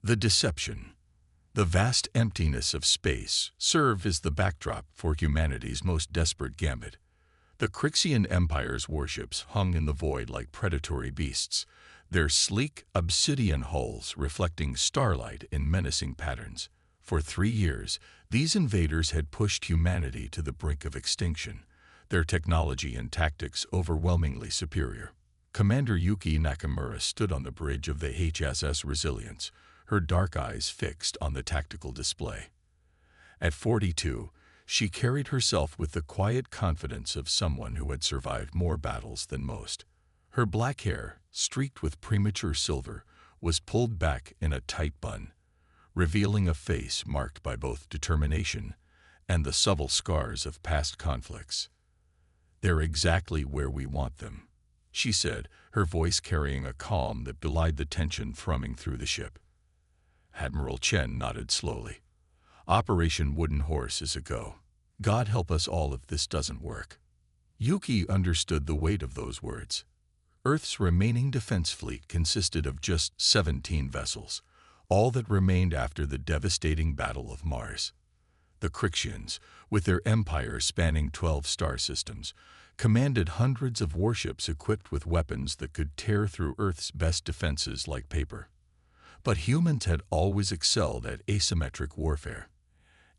The deception. The vast emptiness of space served as the backdrop for humanity's most desperate gambit. The Crixian Empire's warships hung in the void like predatory beasts, their sleek obsidian hulls reflecting starlight in menacing patterns. For 3 years, these invaders had pushed humanity to the brink of extinction, their technology and tactics overwhelmingly superior. Commander Yuki Nakamura stood on the bridge of the HSS Resilience, her dark eyes fixed on the tactical display. At 42, she carried herself with the quiet confidence of someone who had survived more battles than most. Her black hair, streaked with premature silver, was pulled back in a tight bun, revealing a face marked by both determination and the subtle scars of past conflicts. "They're exactly where we want them," she said, her voice carrying a calm that belied the tension thrumming through the ship. Admiral Chen nodded slowly. "Operation Wooden Horse is a go. God help us all if this doesn't work." Yuki understood the weight of those words. Earth's remaining defense fleet consisted of just 17 vessels, all that remained after the devastating Battle of Mars. The Crixians, with their empire spanning 12 star systems, commanded hundreds of warships equipped with weapons that could tear through Earth's best defenses like paper. But humans had always excelled at asymmetric warfare.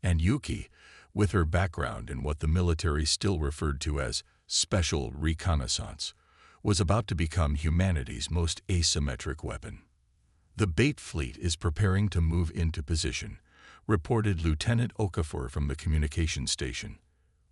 And Yuki, with her background in what the military still referred to as special reconnaissance, was about to become humanity's most asymmetric weapon. "The bait fleet is preparing to move into position," reported Lieutenant Okafor from the communications station.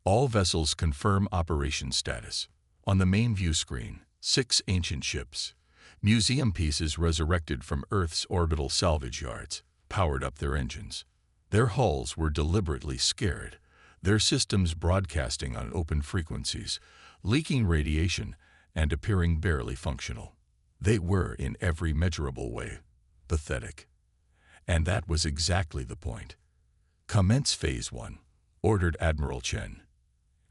"All vessels confirm operation status." On the main view screen, 6 ancient ships, museum pieces resurrected from Earth's orbital salvage yards, powered up their engines. Their hulls were deliberately scared, their systems broadcasting on open frequencies, leaking radiation, and appearing barely functional. They were, in every measurable way, pathetic. And that was exactly the point. "Commence Phase 1, ordered Admiral Chen.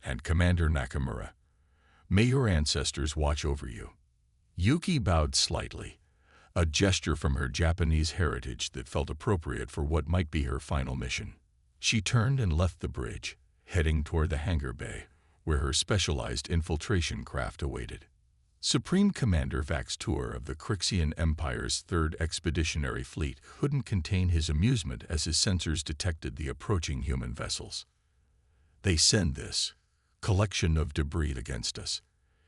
"And Commander Nakamura, may your ancestors watch over you." Yuki bowed slightly, a gesture from her Japanese heritage that felt appropriate for what might be her final mission. She turned and left the bridge, heading toward the hangar bay, where her specialized infiltration craft awaited. Supreme Commander Vax Tour of the Crixian Empire's 3rd Expeditionary Fleet couldn't contain his amusement as his sensors detected the approaching human vessels. "They send this collection of debris against us,"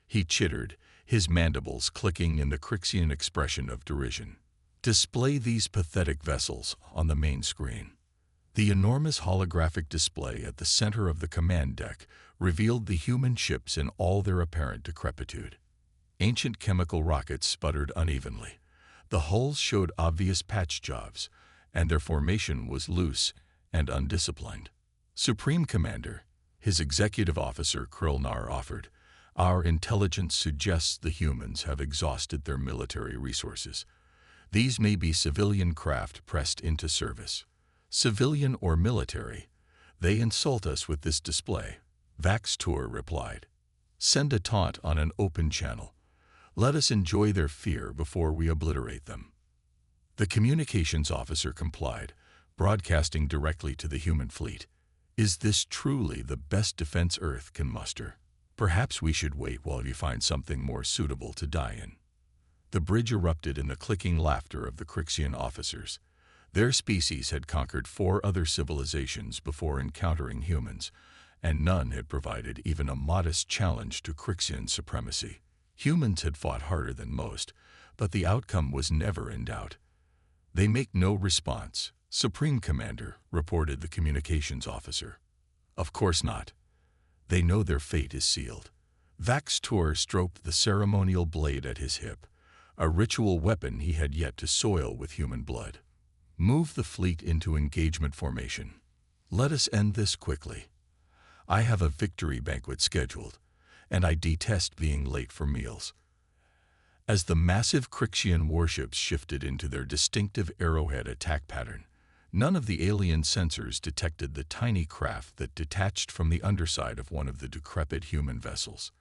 he chittered, his mandibles clicking in the Crixian expression of derision. "Display these pathetic vessels on the main screen." The enormous holographic display at the center of the command deck revealed the human ships in all their apparent decrepitude. Ancient chemical rockets sputtered unevenly. The hulls showed obvious patch jobs, and their formation was loose and undisciplined. "Supreme Commander," his executive officer Krillnar offered, "our intelligence suggests the humans have exhausted their military resources. These may be civilian craft pressed into service. Civilian or military, they insult us with this display." Vax Tour replied, "Send a taunt on an open channel. Let us enjoy their fear before we obliterate them." The communications officer complied, broadcasting directly to the human fleet. "Is this truly the best defense Earth can muster? Perhaps we should wait while you find something more suitable to die in." The bridge erupted in the clicking laughter of the Crixian officers. Their species had conquered 4 other civilizations before encountering humans, and none had provided even a modest challenge to Crixian supremacy. Humans had fought harder than most, but the outcome was never in doubt. "They make no response, Supreme Commander," reported the communications officer. "Of course not. They know their fate is sealed." Vax Tour stroked the ceremonial blade at his hip, a ritual weapon he had yet to soil with human blood. "Move the fleet into engagement formation. Let us end this quickly. I have a victory banquet scheduled, and I detest being late for meals." As the massive Crixian warships shifted into their distinctive arrowhead attack pattern, none of the alien sensors detected the tiny craft that detached from the underside of one of the decrepit human vessels.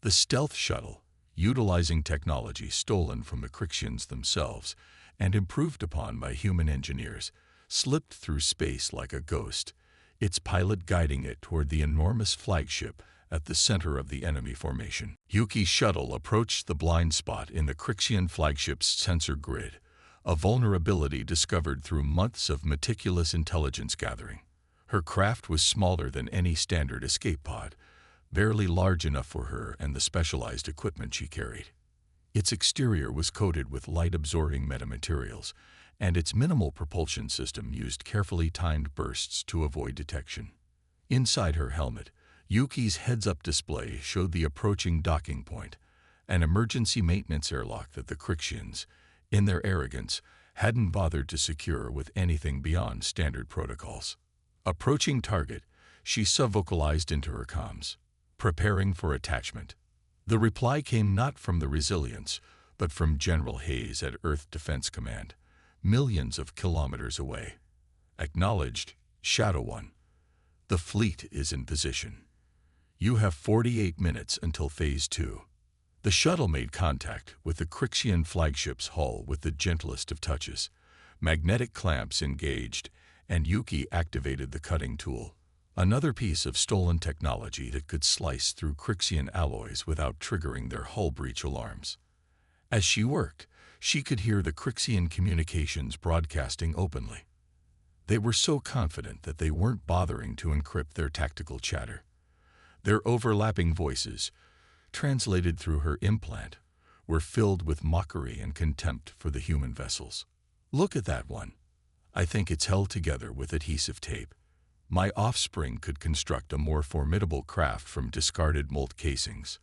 The stealth shuttle, utilizing technology stolen from the Crixians themselves, and improved upon by human engineers, slipped through space like a ghost, its pilot guiding it toward the enormous flagship at the center of the enemy formation. Yuki's shuttle approached the blind spot in the Crixian flagship's sensor grid, a vulnerability discovered through months of meticulous intelligence gathering. Her craft was smaller than any standard escape pod, barely large enough for her and the specialized equipment she carried. Its exterior was coated with light-absorbing metamaterials, and its minimal propulsion system used carefully timed bursts to avoid detection. Inside her helmet, Yuki's heads-up display showed the approaching docking point, an emergency maintenance airlock that the Crixians, in their arrogance, hadn't bothered to secure with anything beyond standard protocols. Approaching target, she subvocalized into her comms, preparing for attachment. The reply came not from the Resilience, but from General Hayes at Earth Defense Command, millions of kilometers away. Acknowledged, Shadow One. The fleet is in position. You have 48 minutes until Phase 2. The shuttle made contact with the Crixian flagship's hull with the gentlest of touches. Magnetic clamps engaged, and Yuki activated the cutting tool, another piece of stolen technology that could slice through Crixian alloys without triggering their hull breach alarms. As she worked, she could hear the Crixian communications broadcasting openly. They were so confident that they weren't bothering to encrypt their tactical chatter. Their overlapping voices, translated through her implant, were filled with mockery and contempt for the human vessels. Look at that one. I think it's held together with adhesive tape. My offspring could construct a more formidable craft from discarded mold casings.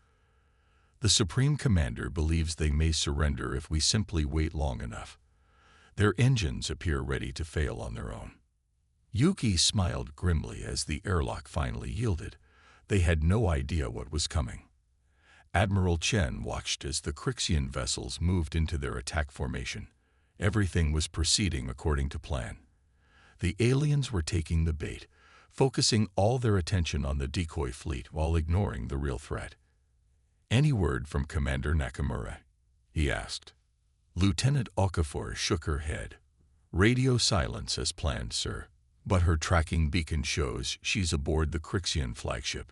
The Supreme Commander believes they may surrender if we simply wait long enough. Their engines appear ready to fail on their own. Yuki smiled grimly as the airlock finally yielded. They had no idea what was coming. Admiral Chen watched as the Crixian vessels moved into their attack formation. Everything was proceeding according to plan. The aliens were taking the bait, focusing all their attention on the decoy fleet while ignoring the real threat. "Any word from Commander Nakamura?" he asked. Lieutenant Okafor shook her head. "Radio silence as planned, sir. But her tracking beacon shows she's aboard the Crixian flagship."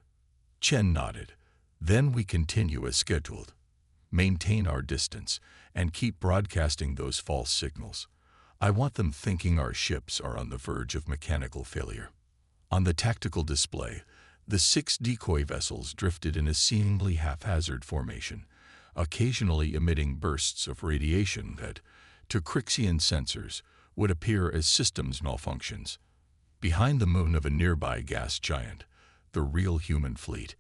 Chen nodded. "Then we continue as scheduled. Maintain our distance and keep broadcasting those false signals. I want them thinking our ships are on the verge of mechanical failure." On the tactical display, the 6 decoy vessels drifted in a seemingly haphazard formation, occasionally emitting bursts of radiation that, to Crixian sensors, would appear as systems malfunctions. Behind the moon of a nearby gas giant, the real human fleet,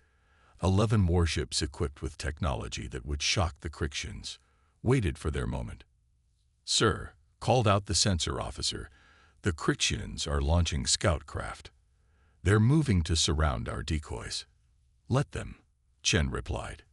11 warships equipped with technology that would shock the Crixians, waited for their moment. "Sir," called out the sensor officer, "the Crixians are launching scout craft. They're moving to surround our decoys." "Let them," Chen replied.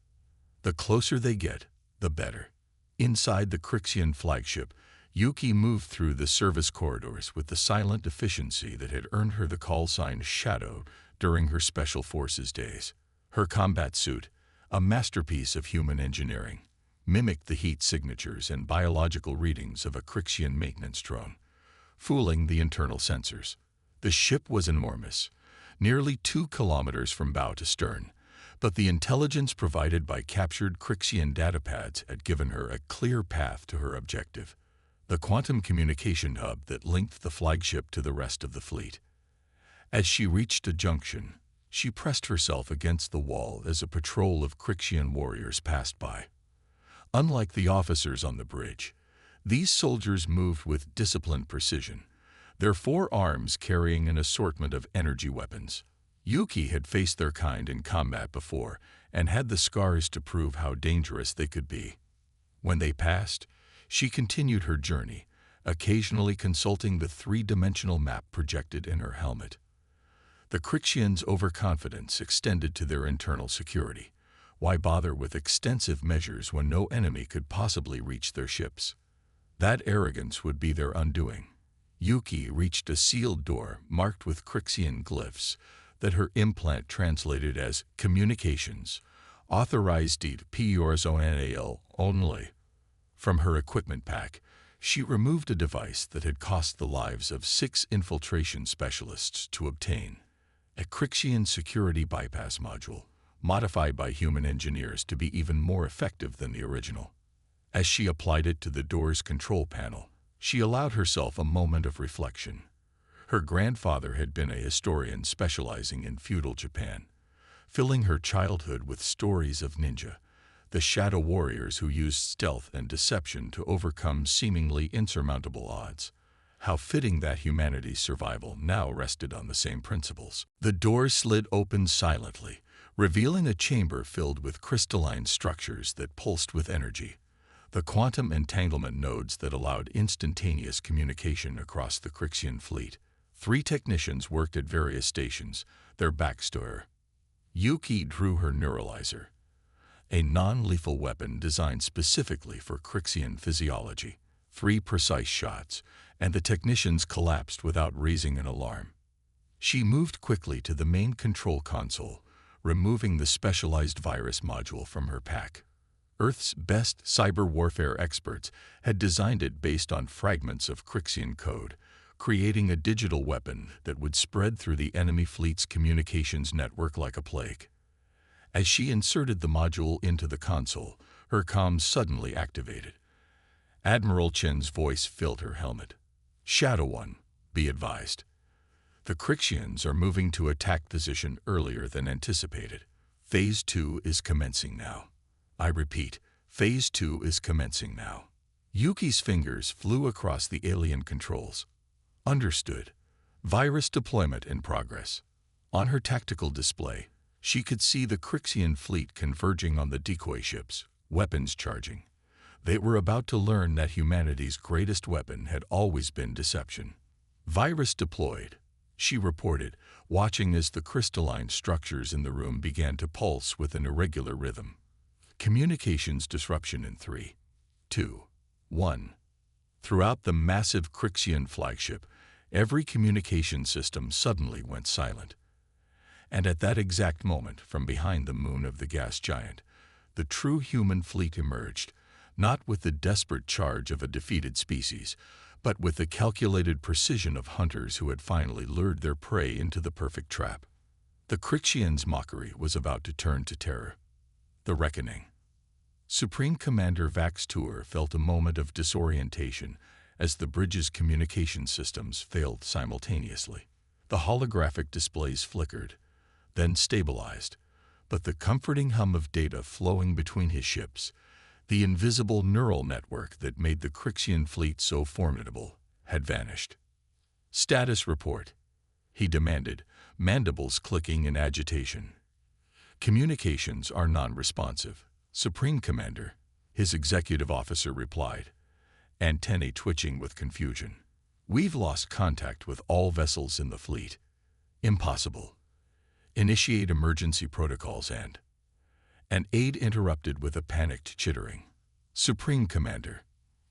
"The closer they get, the better." Inside the Crixian flagship, Yuki moved through the service corridors with the silent efficiency that had earned her the call sign Shadow during her Special Forces days. Her combat suit, a masterpiece of human engineering, mimicked the heat signatures and biological readings of a Crixian maintenance drone, fooling the internal sensors. The ship was enormous, nearly 2 kilometers from bow to stern, but the intelligence provided by captured Crixian datapads had given her a clear path to her objective, the quantum communication hub that linked the flagship to the rest of the fleet. As she reached a junction, she pressed herself against the wall as a patrol of Crixian warriors passed by. Unlike the officers on the bridge, these soldiers moved with disciplined precision, their 4 arms carrying an assortment of energy weapons. Yuki had faced their kind in combat before and had the scars to prove how dangerous they could be. When they passed, she continued her journey, occasionally consulting the 3-dimensional map projected in her helmet. The Crixians' overconfidence extended to their internal security. Why bother with extensive measures when no enemy could possibly reach their ships? That arrogance would be their undoing. Yuki reached a sealed door marked with Crixian glyphs that her implant translated as "communications, authorized personal only." From her equipment pack, She removed a device that had cost the lives of 6 infiltration specialists to obtain, a Crixian security bypass module, modified by human engineers to be even more effective than the original. As she applied it to the door's control panel, she allowed herself a moment of reflection. Her grandfather had been a historian specializing in feudal Japan, filling her childhood with stories of ninja, the shadow warriors who used stealth and deception to overcome seemingly insurmountable odds. How fitting that humanity's survival now rested on the same principles. The door slid open silently, revealing a chamber filled with crystalline structures that pulsed with energy, the quantum entanglement nodes that allowed instantaneous communication across the Crixian fleet. 3 technicians worked at various stations, their backs to her. Yuki drew her neuralizer, a non-lethal weapon designed specifically for Crixian physiology. 3 precise shots, and the technicians collapsed without raising an alarm. She moved quickly to the main control console, removing the specialized virus module from her pack. Earth's best cyber warfare experts had designed it based on fragments of Crixian code, creating a digital weapon that would spread through the enemy fleet's communications network like a plague. As she inserted the module into the console, her comms suddenly activated. Admiral Chen's voice filled her helmet. "Shadow One, be advised. The Crixians are moving to attack position earlier than anticipated. Phase 2 is commencing now. I repeat, Phase 2 is commencing now." Yuki's fingers flew across the alien controls. "Understood. Virus deployment in progress." On her tactical display, she could see the Crixian fleet converging on the decoy ships, weapons charging. They were about to learn that humanity's greatest weapon had always been deception. "Virus deployed," she reported, watching as the crystalline structures in the room began to pulse with an irregular rhythm. Communications disruption in 3, 2, 1. Throughout the massive Crixian flagship, every communication system suddenly went silent. And at that exact moment, from behind the moon of the gas giant, the true human fleet emerged, not with the desperate charge of a defeated species, but with the calculated precision of hunters who had finally lured their prey into the perfect trap. The Crixians' mockery was about to turn to terror. The reckoning. Supreme Commander Vax Tour felt a moment of disorientation as the bridge's communication systems failed simultaneously. The holographic displays flickered, then stabilized, but the comforting hum of data flowing between his ships, the invisible neural network that made the Crixian fleet so formidable, had vanished. "Status report," he demanded, mandibles clicking in agitation. "Communications are non-responsive, Supreme Commander," his executive officer replied, antennae twitching with confusion. "We've lost contact with all vessels in the fleet." "Impossible. Initiate emergency protocols and—" An aide interrupted with a panicked chittering. "Supreme Commander,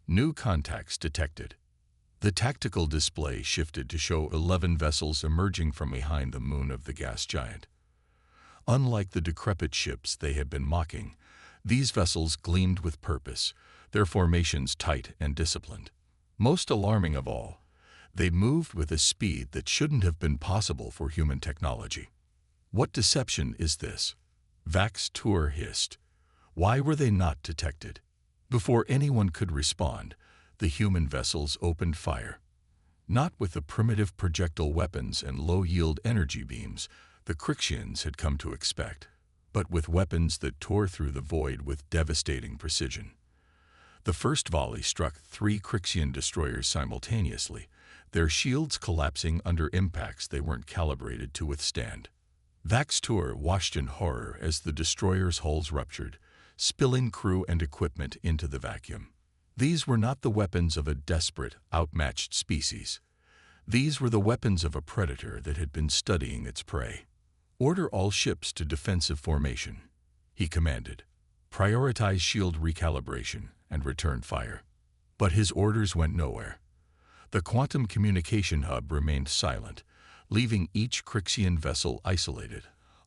new contacts detected." The tactical display shifted to show 11 vessels emerging from behind the moon of the gas giant. Unlike the decrepit ships they had been mocking, these vessels gleamed with purpose, their formations tight and disciplined. Most alarming of all, they moved with a speed that shouldn't have been possible for human technology. "What deception is this?" Vax Tour hissed. "Why were they not detected?" Before anyone could respond, the human vessels opened fire. Not with the primitive projectile weapons and low-yield energy beams the Crixians had come to expect, but with weapons that tore through the void with devastating precision. The first volley struck 3 Crixian destroyers simultaneously, their shields collapsing under impacts they weren't calibrated to withstand. Vax Tour watched in horror as the destroyers' hulls ruptured, spilling crew and equipment into the vacuum. These were not the weapons of a desperate, outmatched species. These were the weapons of a predator that had been studying its prey. "Order all ships to defensive formation," he commanded. "Prioritize shield recalibration and return fire." But his orders went nowhere. The quantum communication hub remained silent, leaving each Crixian vessel isolated,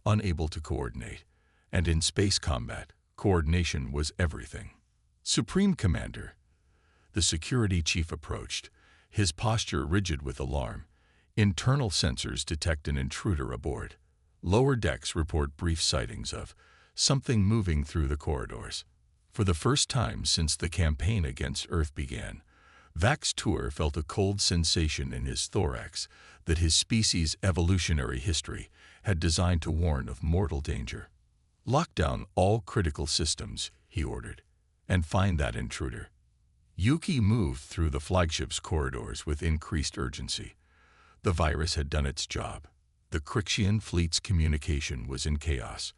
unable to coordinate. And in space combat, coordination was everything. "Supreme Commander." The security chief approached, his posture rigid with alarm. Internal sensors detect an intruder aboard. Lower decks report brief sightings of something moving through the corridors. For the first time since the campaign against Earth began, Vax Tour felt a cold sensation in his thorax that his species' evolutionary history had designed to warn of mortal danger. "Lock down all critical systems," he ordered, "and find that intruder." Yuki moved through the flagship's corridors with increased urgency. The virus had done its job. The Crixian fleet's communication was in chaos,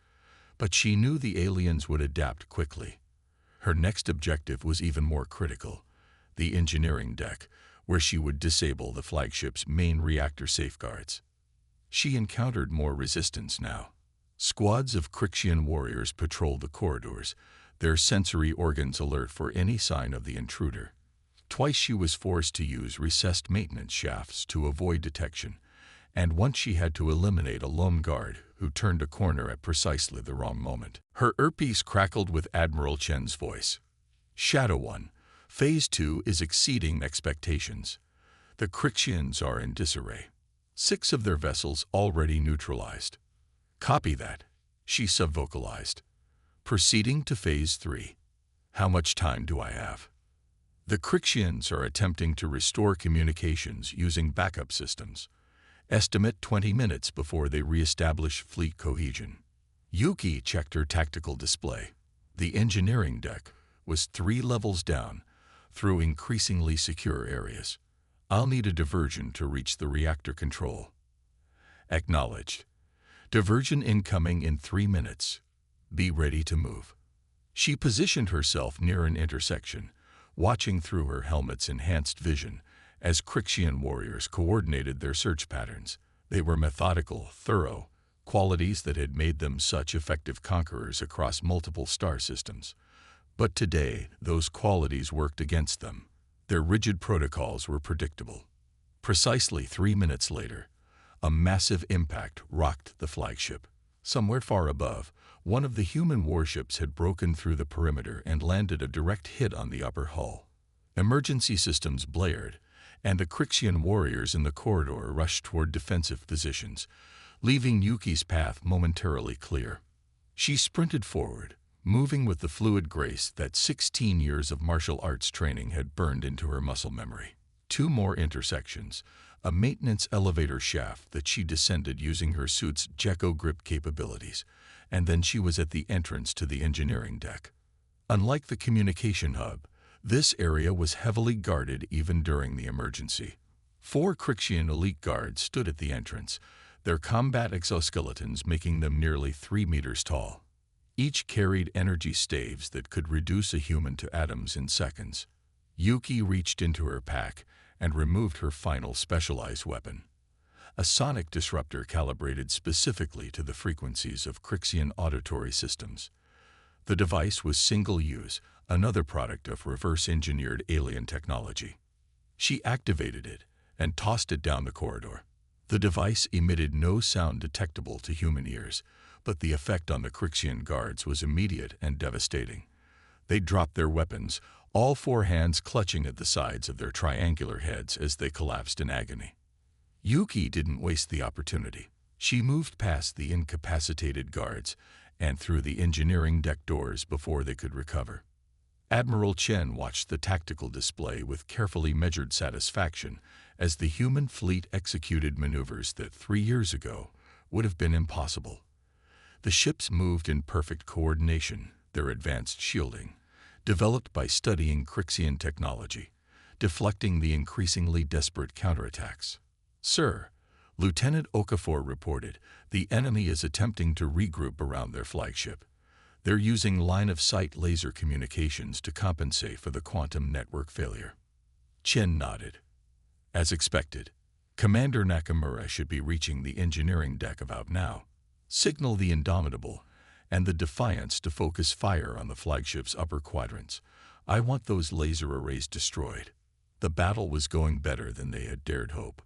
but she knew the aliens would adapt quickly. Her next objective was even more critical: the engineering deck, where she would disable the flagship's main reactor safeguards. She encountered more resistance now. Squads of Crixian warriors patrolled the corridors, their sensory organs alert for any sign of the intruder. Twice she was forced to use recessed maintenance shafts to avoid detection, and once she had to eliminate a lone guard who turned a corner at precisely the wrong moment. Her earpiece crackled with Admiral Chen's voice. "Shadow One, Phase 2 is exceeding expectations. The Crixians are in disarray. 6 of their vessels already neutralized." "Copy that," she subvocalized. "Proceeding to Phase 3. How much time do I have?" "The Crixians are attempting to restore communications using backup systems. Estimate 20 minutes before they reestablish fleet cohesion." Yuki checked her tactical display. The engineering deck was 3 levels down, through increasingly secure areas. "I'll need a diversion to reach the reactor control." "Acknowledged. Diversion incoming in 3 minutes. Be ready to move." She positioned herself near an intersection, watching through her helmet's enhanced vision as Crixian warriors coordinated their search patterns. They were methodical, thorough, qualities that had made them such effective conquerors across multiple star systems. But today, those qualities worked against them. Their rigid protocols were predictable. Precisely 3 minutes later, a massive impact rocked the flagship. Somewhere far above, one of the human warships had broken through the perimeter and landed a direct hit on the upper hull. Emergency systems blared, and the Crixian warriors in the corridor rushed toward defensive positions, leaving Yuki's path momentarily clear. She sprinted forward, moving with the fluid grace that 16 years of martial arts training had burned into her muscle memory. 2 more intersections, a maintenance elevator shaft that she descended using her suit's Gecko grip capabilities, and then she was at the entrance to the engineering deck. Unlike the communication hub, this area was heavily guarded even during the emergency. 4 Crixian elite guards stood at the entrance, their combat exoskeletons making them nearly 3 meters tall. Each carried energy staves that could reduce a human to atoms in seconds. Yuki reached into her pack and removed her final specialized weapon, a sonic disruptor calibrated specifically to the frequencies of Crixian auditory systems. The device was single-use, another product of reverse-engineered alien technology. She activated it and tossed it down the corridor. The device emitted no sound detectable to human ears, but the effect on the Crixian guards was immediate and devastating. They dropped their weapons, all 4 hands clutching at the sides of their triangular heads as they collapsed in agony. Yuki didn't waste the opportunity. She moved past the incapacitated guards and through the engineering deck doors before they could recover. Admiral Chen watched the tactical display with carefully measured satisfaction as the human fleet executed maneuvers that 3 years ago would have been impossible. The ships moved in perfect coordination, their advanced shielding, developed by studying Crixian technology, deflecting the increasingly desperate counterattacks. "Sir," Lieutenant Okafor reported, "the enemy is attempting to regroup around their flagship. They're using line-of-sight laser communications to compensate for the quantum network failure." Chen nodded. "As expected, Commander Nakamura should be reaching the engineering deck about now. Signal the Indomitable and the Defiance to focus fire on the flagship's upper quadrants. I want those laser arrays destroyed." The battle was going better than they had dared hope.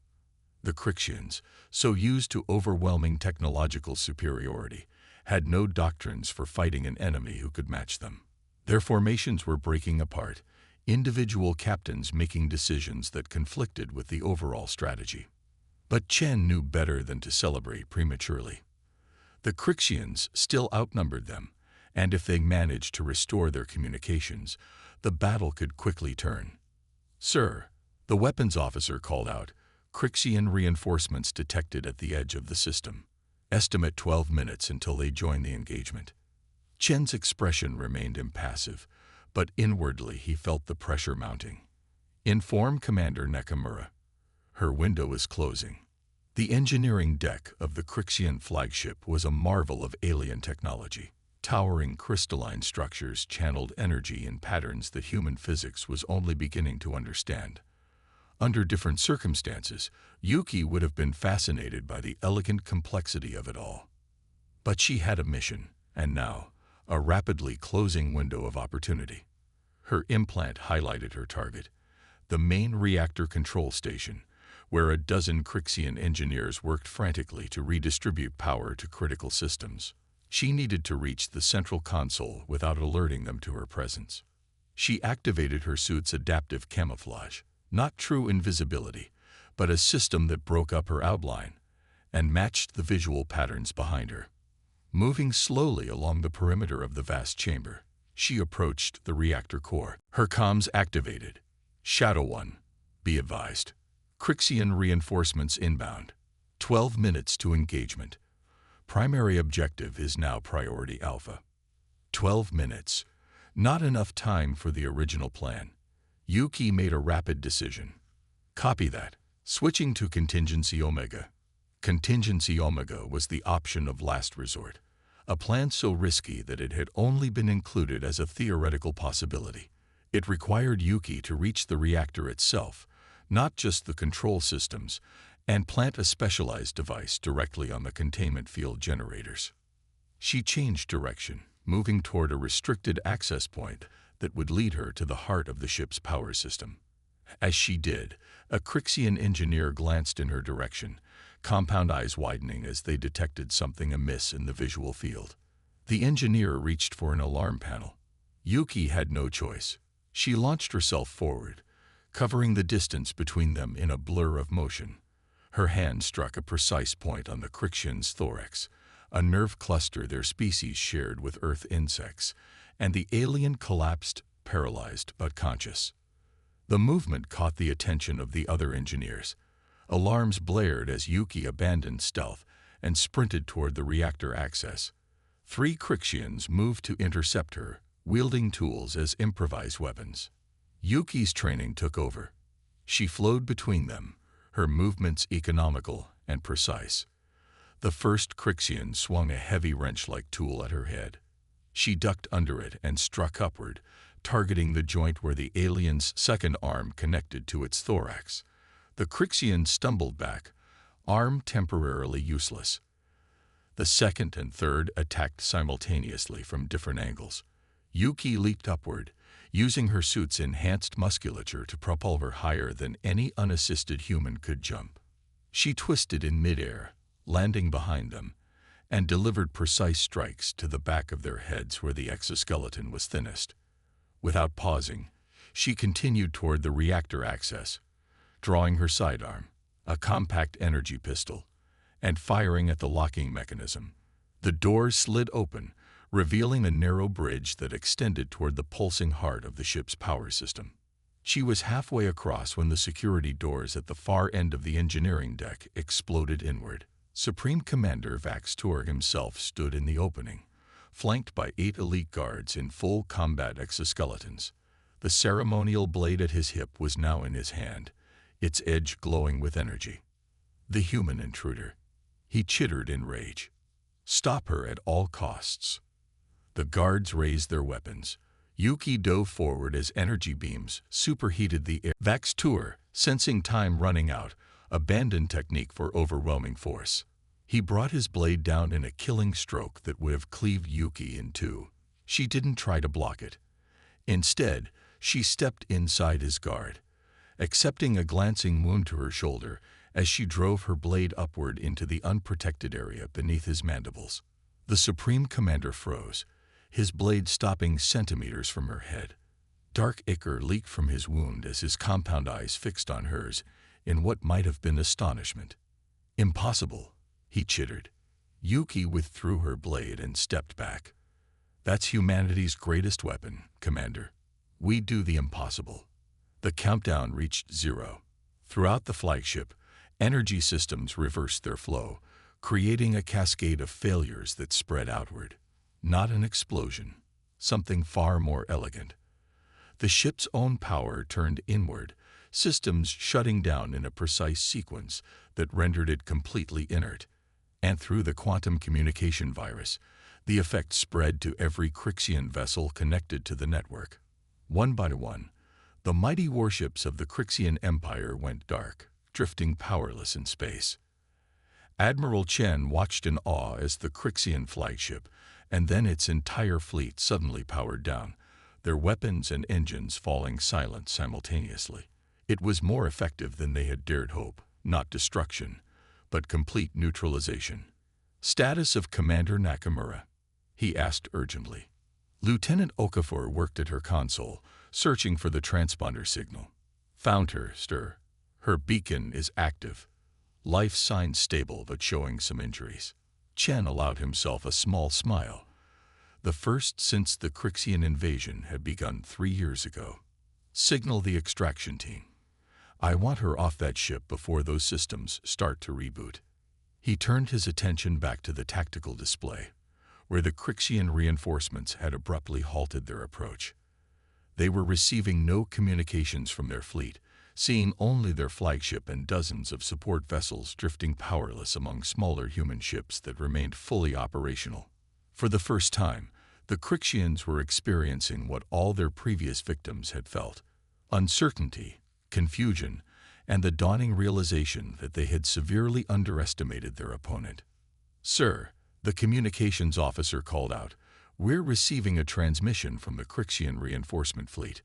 The Crixians, so used to overwhelming technological superiority, had no doctrines for fighting an enemy who could match them. Their formations were breaking apart, individual captains making decisions that conflicted with the overall strategy. But Chen knew better than to celebrate prematurely. The Crixians still outnumbered them, and if they managed to restore their communications, the battle could quickly turn. "Sir," the weapons officer called out, "Crixian reinforcements detected at the edge of the system. Estimate 12 minutes until they join the engagement." Chen's expression remained impassive, but inwardly he felt the pressure mounting. "Inform Commander Nakamura. Her window is closing." The engineering deck of the Crixian flagship was a marvel of alien technology. Towering crystalline structures channeled energy in patterns that human physics was only beginning to understand. Under different circumstances, Yuki would have been fascinated by the elegant complexity of it all. But she had a mission, and now, a rapidly closing window of opportunity. Her implant highlighted her target, the main reactor control station, where a dozen Crixian engineers worked frantically to redistribute power to critical systems. She needed to reach the central console without alerting them to her presence. She activated her suit's adaptive camouflage, not true invisibility, but a system that broke up her outline and matched the visual patterns behind her. Moving slowly along the perimeter of the vast chamber, she approached the reactor core. Her comms activated. "Shadow 1, be advised. Crixian reinforcements inbound. 12 minutes to engagement. Primary objective is now Priority Alpha." 12 minutes. Not enough time for the original plan. Yuki made a rapid decision. "Copy that. Switching to Contingency Omega." Contingency Omega was the option of last resort, a plan so risky that it had only been included as a theoretical possibility. It required Yuki to reach the reactor itself, not just the control systems, and plant a specialized device directly on the containment field generators. She changed direction, moving toward a restricted access point that would lead her to the heart of the ship's power system. As she did, a Crixian engineer glanced in her direction, compound eyes widening as they detected something amiss in the visual field. The engineer reached for an alarm panel. Yuki had no choice. She launched herself forward, covering the distance between them in a blur of motion. Her hand struck a precise point on the Crixian's thorax, a nerve cluster their species shared with Earth insects, and the alien collapsed, paralyzed but conscious. The movement caught the attention of the other engineers. Alarms blared as Yuki abandoned stealth and sprinted toward the reactor access. 3 Crixians moved to intercept her, wielding tools as improvised weapons. Yuki's training took over. She flowed between them, her movements economical and precise. The first Crixian swung a heavy wrench-like tool at her head. She ducked under it and struck upward, targeting the joint where the alien's second arm connected to its thorax. The Crixian stumbled back, arm temporarily useless. The second and third attacked simultaneously from different angles. Yuki leaped upward, using her suit's enhanced musculature to propel her higher than any unassisted human could jump. She twisted in midair, landing behind them, and delivered precise strikes to the back of their heads where the exoskeleton was thinnest. Without pausing, she continued toward the reactor access, drawing her sidearm, a compact energy pistol, and firing at the locking mechanism. The doors slid open, revealing a narrow bridge that extended toward the pulsing heart of the ship's power system. She was halfway across when the security doors at the far end of the engineering deck exploded inward. Supreme Commander Vax Tour himself stood in the opening, flanked by 8 elite guards in full combat exoskeletons. The ceremonial blade at his hip was now in his hand, its edge glowing with energy. The human intruder. He chittered in rage. Stop her at all costs. The guards raised their weapons. Yuki dove forward as energy beams superheated the air. Vax Tour, sensing time running out, abandoned technique for overwhelming force. He brought his blade down in a killing stroke that would have cleaved Yuki in two. She didn't try to block it. Instead, she stepped inside his guard, accepting a glancing wound to her shoulder as she drove her blade upward into the unprotected area beneath his mandibles. The Supreme Commander froze, his blade stopping centimeters from her head. Dark ichor leaked from his wound as his compound eyes fixed on hers in what might have been astonishment. "Impossible," he chittered. Yuki withdrew her blade and stepped back. "That's humanity's greatest weapon, Commander. We do the impossible." The countdown reached 0. Throughout the flagship, energy systems reversed their flow, creating a cascade of failures that spread outward. Not an explosion, something far more elegant. The ship's own power turned inward, systems shutting down in a precise sequence that rendered it completely inert. And through the quantum communication virus, the effect spread to every Crixian vessel connected to the network. One by one, the mighty warships of the Crixian Empire went dark, drifting powerless in space. Admiral Chen watched in awe as the Crixian flagship, and then its entire fleet suddenly powered down, their weapons and engines falling silent simultaneously. It was more effective than they had dared hope, not destruction, but complete neutralization. "Status of Commander Nakamura?" he asked urgently. Lieutenant Okafor worked at her console, searching for the transponder signal. "Found her, sir. Her beacon is active. Life signs stable but showing some injuries." Chen allowed himself a small smile. The first since the Crixian invasion had begun 3 years ago. "Signal the extraction team. I want her off that ship before those systems start to reboot." He turned his attention back to the tactical display, where the Crixian reinforcements had abruptly halted their approach. They were receiving no communications from their fleet, seeing only their flagship and dozens of support vessels drifting powerless among smaller human ships that remained fully operational. For the first time, the Crixians were experiencing what all their previous victims had felt: uncertainty, confusion, and the dawning realization that they had severely underestimated their opponent. "Sir," the communications officer called out, "we're receiving a transmission from the Crixian reinforcement fleet.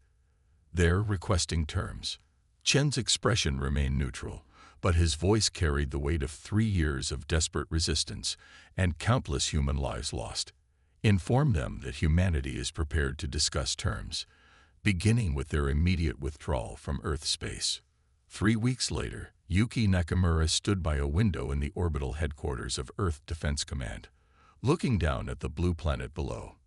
They're requesting terms." Chen's expression remained neutral, but his voice carried the weight of 3 years of desperate resistance and countless human lives lost. "Inform them that humanity is prepared to discuss terms, beginning with their immediate withdrawal from Earth space." 3 weeks later, Yuki Nakamura stood by a window in the orbital headquarters of Earth Defense Command, looking down at the blue planet below.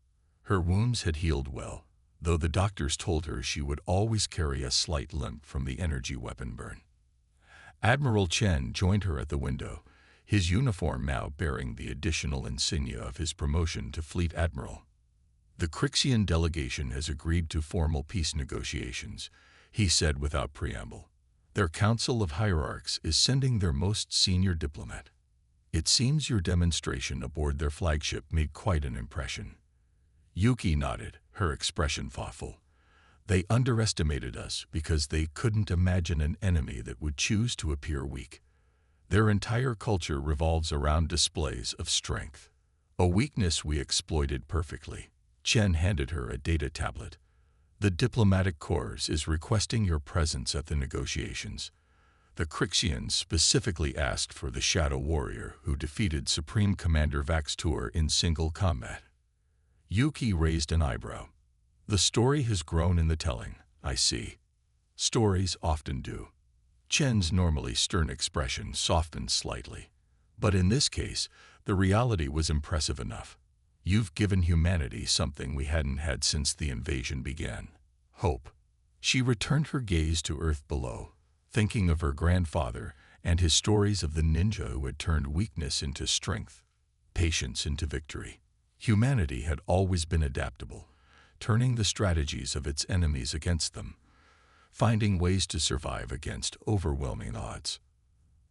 Her wounds had healed well, though the doctors told her she would always carry a slight limp from the energy weapon burn. Admiral Chen joined her at the window, his uniform now bearing the additional insignia of his promotion to Fleet Admiral. "The Crixian delegation has agreed to formal peace negotiations," he said without preamble. "Their Council of Hierarchs is sending their most senior diplomat. It seems your demonstration aboard their flagship made quite an impression." Yuki nodded, her expression thoughtful. "They underestimated us because they couldn't imagine an enemy that would choose to appear weak. Their entire culture revolves around displays of strength. A weakness we exploited perfectly." Chen handed her a data tablet. "The Diplomatic Corps is requesting your presence at the negotiations. The Crixians specifically asked for the Shadow Warrior who defeated Supreme Commander Vaxtour in single combat." Yuki raised an eyebrow. "The story has grown in the telling, I see." "Stories often do." Chen's normally stern expression softened slightly. "But in this case, the reality was impressive enough. You've given humanity something we hadn't had since the invasion began: hope." She returned her gaze to Earth below, thinking of her grandfather and his stories of the ninja who had turned weakness into strength, patience into victory. Humanity had always been adaptable, turning the strategies of its enemies against them, finding ways to survive against overwhelming odds.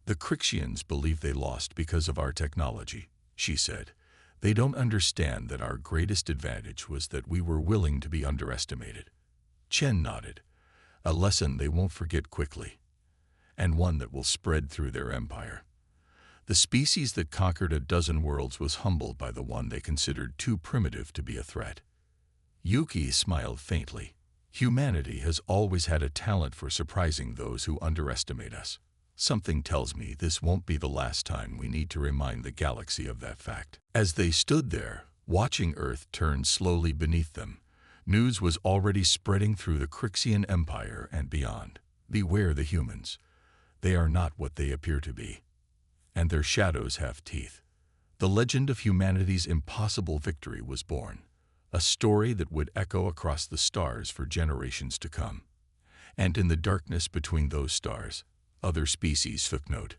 "The Crixians believe they lost because of our technology," she said. "They don't understand that our greatest advantage was that we were willing to be underestimated." Chen nodded. "A lesson they won't forget quickly, and one that will spread through their empire." The species that conquered a dozen worlds was humbled by the one they considered too primitive to be a threat. Yuki smiled faintly. "Humanity has always had a talent for surprising those who underestimate us. Something tells me this won't be the last time we need to remind the galaxy of that fact." As they stood there, watching Earth turn slowly beneath them, News was already spreading through the Crixian Empire and beyond. Beware the humans. They are not what they appear to be, and their shadows have teeth. The legend of humanity's impossible victory was born, a story that would echo across the stars for generations to come. And in the darkness between those stars, other species took note.